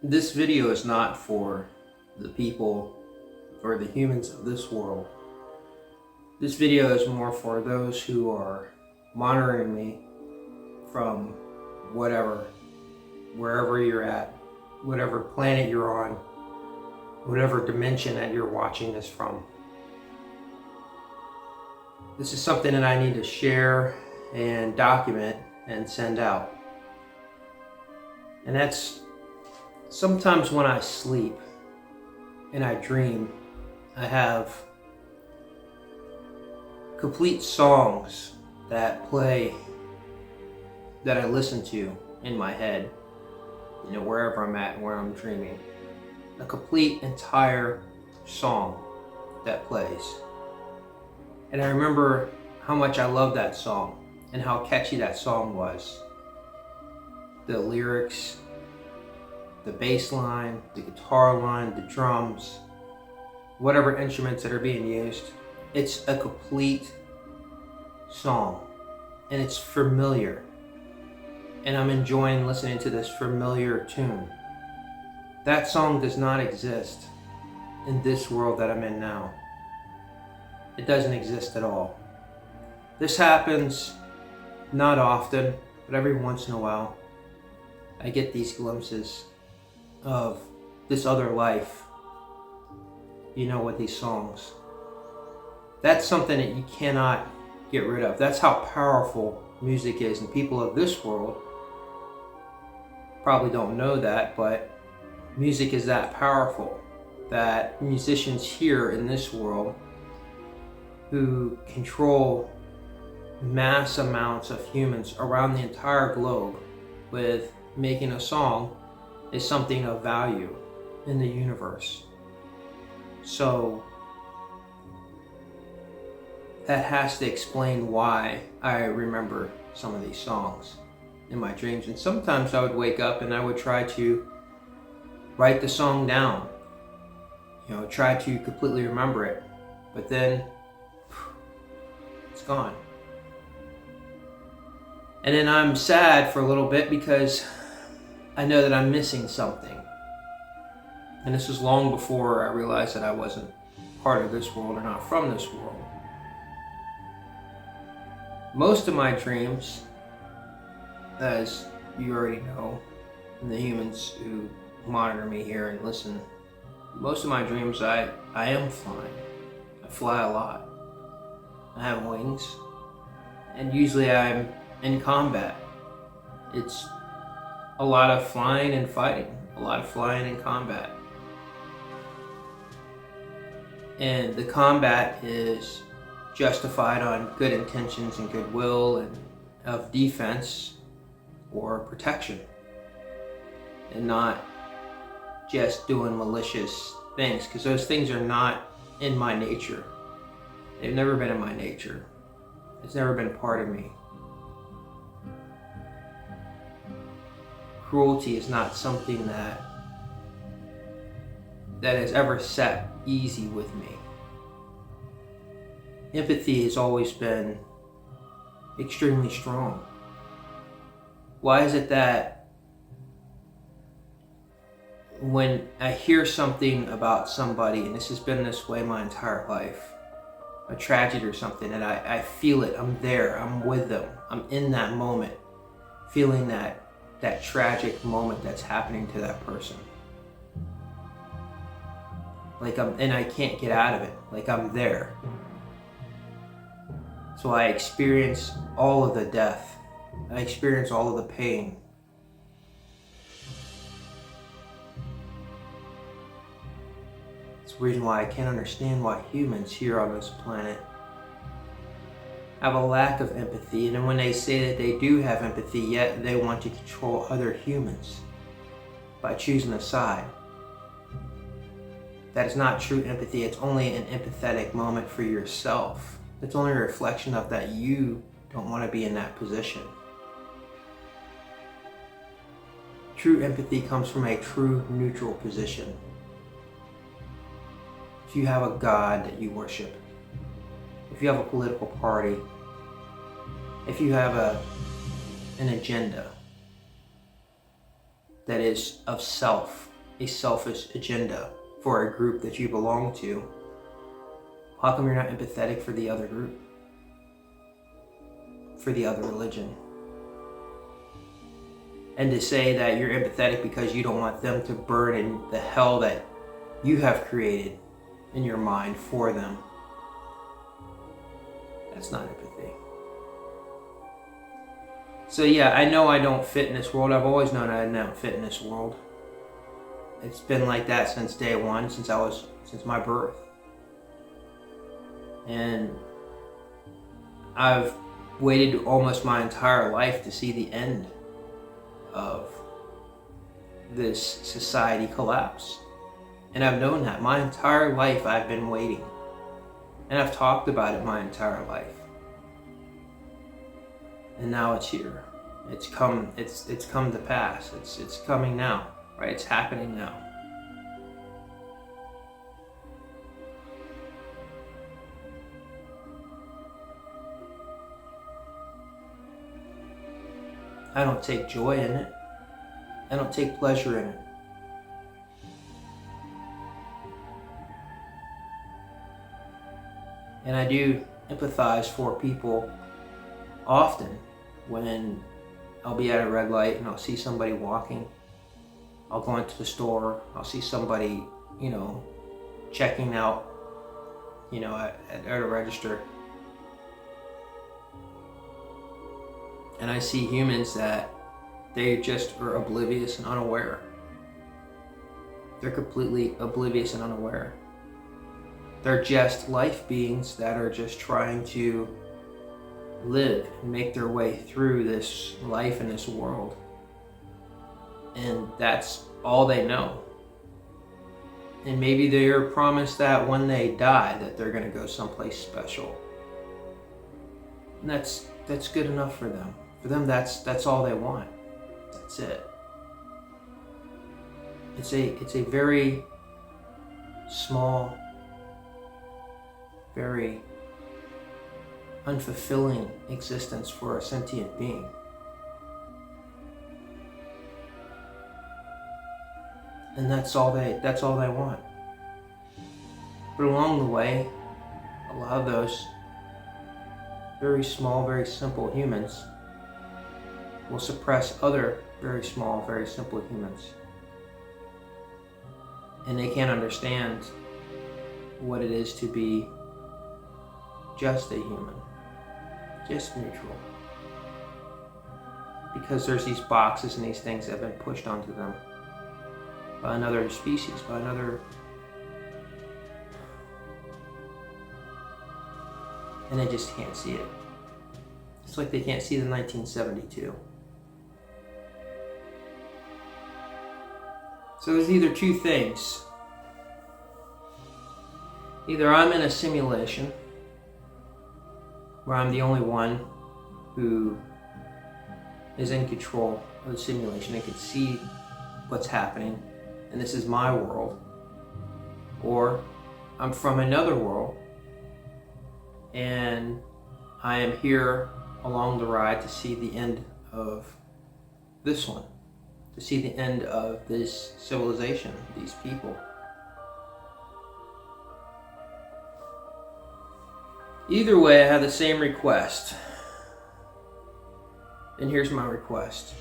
This video is not for the people or the humans of this world. This video is more for those who are monitoring me from wherever you're at, whatever planet you're on, whatever dimension that you're watching this from. This is something that I need to share and document and send out. And that's sometimes when I sleep and I dream, I have complete songs that play, that I listen to in my head, wherever I'm at and where I'm dreaming. A complete entire song that plays. And I remember how much I loved that song and how catchy that song was. The lyrics, the bass line, the guitar line, the drums, whatever instruments that are being used. It's a complete song and it's familiar. And I'm enjoying listening to this familiar tune. That song does not exist in this world that I'm in now. It doesn't exist at all. This happens not often, but every once in a while, I get these glimpses of this other life, with these songs. That's something that you cannot get rid of. That's how powerful music is, and people of this world probably don't know that, but music is that powerful that musicians here in this world who control mass amounts of humans around the entire globe with making a song is something of value in the universe. So that has to explain why I remember some of these songs in my dreams. And sometimes I would wake up and I would try to write the song down, try to completely remember it, but then it's gone. And then I'm sad for a little bit because I know that I'm missing something. And this was long before I realized that I wasn't part of this world or not from this world. Most of my dreams, as you already know, and the humans who monitor me here and listen, most of my dreams I am flying. I fly a lot. I have wings. And usually I'm in combat. It's a lot of flying and fighting, a lot of flying and combat. And the combat is justified on good intentions and goodwill and of defense or protection, and not just doing malicious things, because those things are not in my nature. They've never been in my nature. It's never been part of me. Cruelty is not something that has ever sat easy with me. Empathy has always been extremely strong. Why is it that when I hear something about somebody, and this has been this way my entire life, a tragedy or something, and I feel it, I'm there, I'm with them, I'm in that moment, feeling that tragic moment that's happening to that person. And I can't get out of it, I'm there. So I experience all of the death, I experience all of the pain. It's the reason why I can't understand why humans here on this planet have a lack of empathy, and then when they say that they do have empathy, yet they want to control other humans by choosing a side. That is not true empathy. It's only an empathetic moment for yourself. It's only a reflection of that you don't want to be in that position. True empathy comes from a true neutral position. If you have a God that you worship, if you have a political party, if you have an agenda, that is of self, a selfish agenda for a group that you belong to, how come you're not empathetic for the other group, for the other religion? And to say that you're empathetic because you don't want them to burn in the hell that you have created in your mind for them, that's not empathy. So yeah, I know I don't fit in this world. I've always known I don't fit in this world. It's been like that since day one, since my birth. And I've waited almost my entire life to see the end of this society collapse. And I've known that my entire life. I've been waiting. And I've talked about it my entire life. And now it's here. It's come to pass. It's coming now, right? It's happening now. I don't take joy in it. I don't take pleasure in it. And I do empathize for people often when I'll be at a red light and I'll see somebody walking. I'll go into the store. I'll see somebody, checking out, at a register. And I see humans that they just are oblivious and unaware. They're completely oblivious and unaware. They're just life beings that are just trying to live and make their way through this life in this world. And that's all they know. And maybe they're promised that when they die that they're going to go someplace special. And that's good enough for them. For them, that's all they want. That's it. It's a very small, very unfulfilling existence for a sentient being. And that's all they want. But along the way, a lot of those very small, very simple humans will suppress other very small, very simple humans. And they can't understand what it is to be just a human, just neutral. Because there's these boxes and these things that have been pushed onto them by another species, by another. And they just can't see it. It's like they can't see the 1972. So there's either two things. Either I'm in a simulation where I'm the only one who is in control of the simulation and can see what's happening, and this is my world, or I'm from another world and I am here along the ride to see the end of this one, to see the end of this civilization, these people. Either way, I have the same request. And here's my request.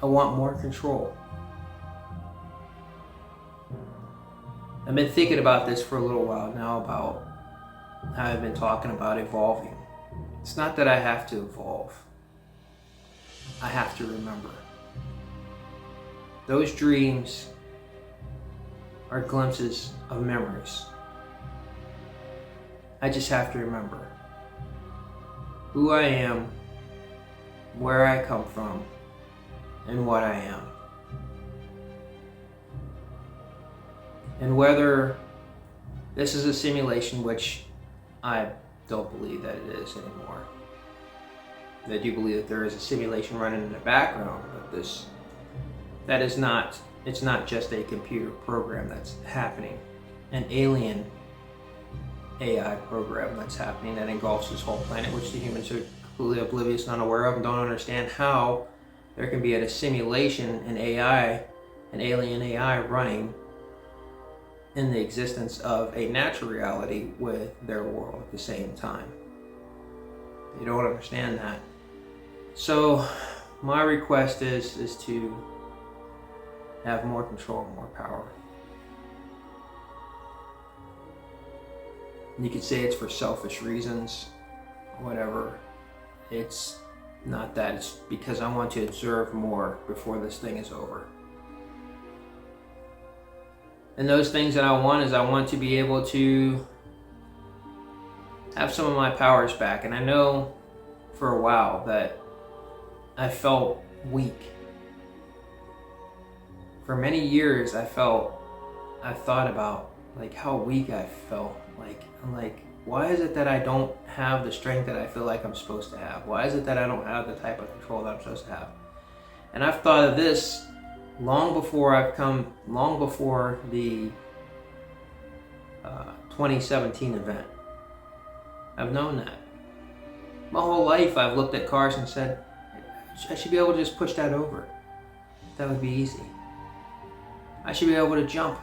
I want more control. I've been thinking about this for a little while now, about how I've been talking about evolving. It's not that I have to evolve. I have to remember. Those dreams are glimpses of memories. I just have to remember who I am, where I come from, and what I am. And whether this is a simulation, which I don't believe that it is anymore. I do believe that there is a simulation running in the background, but it's not just a computer program that's happening. An alien AI program that's happening that engulfs this whole planet, which the humans are completely oblivious and unaware of and don't understand how there can be a simulation, an AI, an alien AI running in the existence of a natural reality with their world at the same time. They don't understand that. So my request is to have more control, more power. You could say it's for selfish reasons, whatever. It's not that. It's because I want to observe more before this thing is over. And those things that I want is I want to be able to have some of my powers back. And I know for a while that I felt weak. For many years I thought about like how weak I felt. I'm like, why is it that I don't have the strength that I feel like I'm supposed to have? Why is it that I don't have the type of control that I'm supposed to have? And I've thought of this long before the 2017 event. I've known that. My whole life I've looked at cars and said, I should be able to just push that over. That would be easy. I should be able to jump.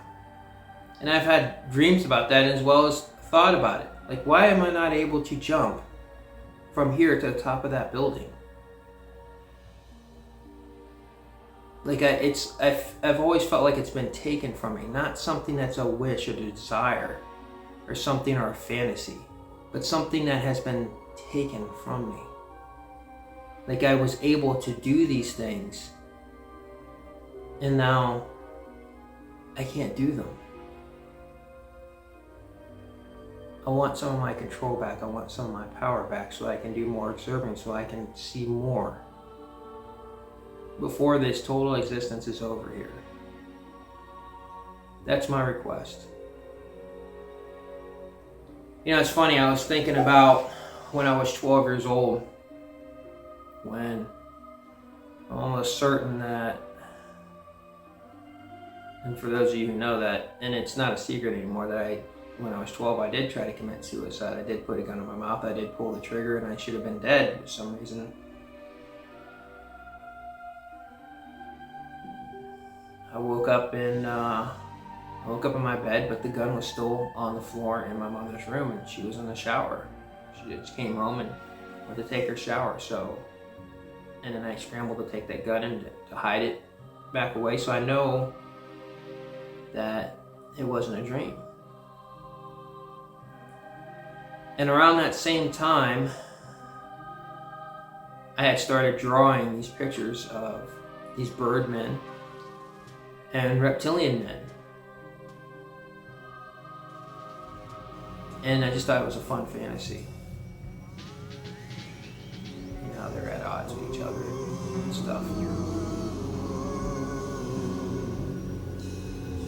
And I've had dreams about that as well as thought about it. Like, why am I not able to jump from here to the top of that building? Like, I've always felt like it's been taken from me. Not something that's a wish or a desire or something or a fantasy, but something that has been taken from me. Like, I was able to do these things and now I can't do them. I want some of my control back. I want some of my power back so I can do more observing, so I can see more before this total existence is over here. That's my request. You know, it's funny, I was thinking about when I was 12 years old, when I'm almost certain that, and for those of you who know that, and it's not a secret anymore, that when I was 12, I did try to commit suicide. I did put a gun in my mouth, I did pull the trigger, and I should have been dead for some reason. I woke up in my bed, but the gun was still on the floor in my mother's room, and she was in the shower. She just came home and went to take her shower. And then I scrambled to take that gun and to hide it back away. So I know that it wasn't a dream. And around that same time, I had started drawing these pictures of these birdmen and reptilian men. And I just thought it was a fun fantasy. You know, they're at odds with each other and stuff.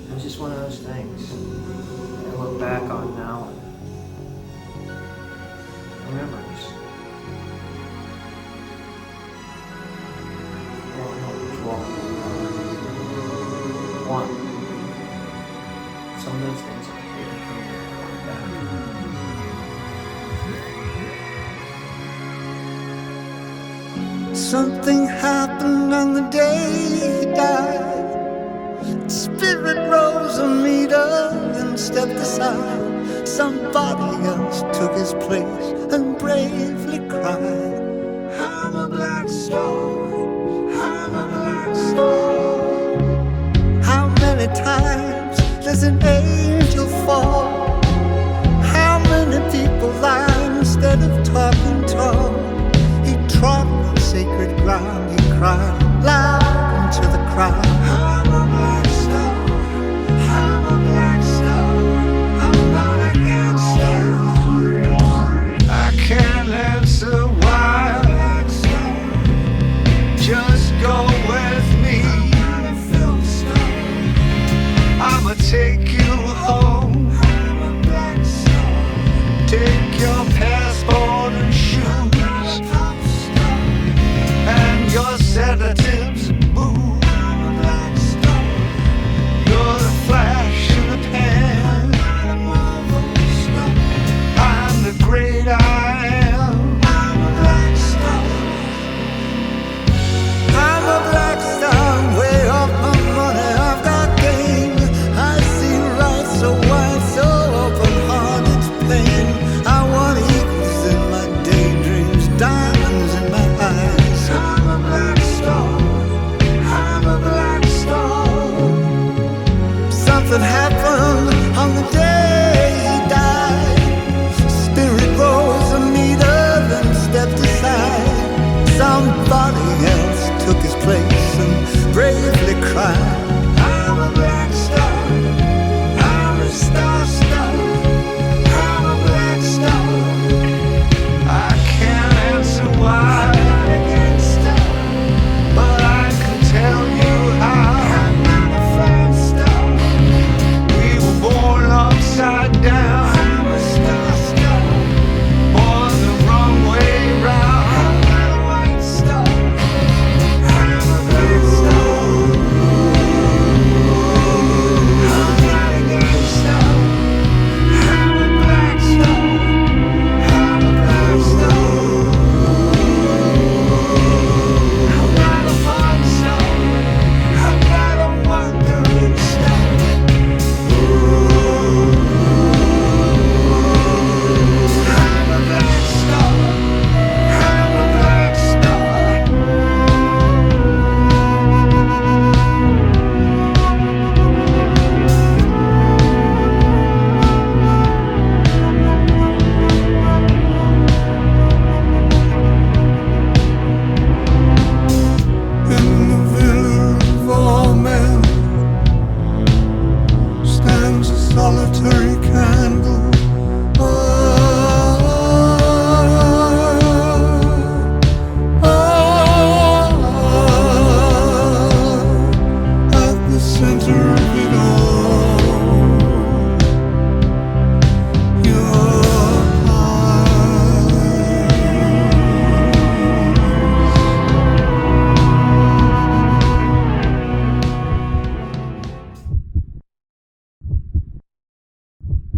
It was just one of those things that I look back on now and memories. One. Some of those things are taken from me back. Something happened on the day he died. Spirit rose a meter and stepped aside. Somebody else took his place and bravely cried, I'm a black stone, I'm a black stone. How many times does an angel fall? How many people lie instead of talking tall? He trod on sacred ground, he cried loud into the crowd, I'm a black stone, I'm a black stone, I'm not against you. I can't answer why, just go with me. I'ma take you home, take your passport and shoes, and your sedatives, boo. right.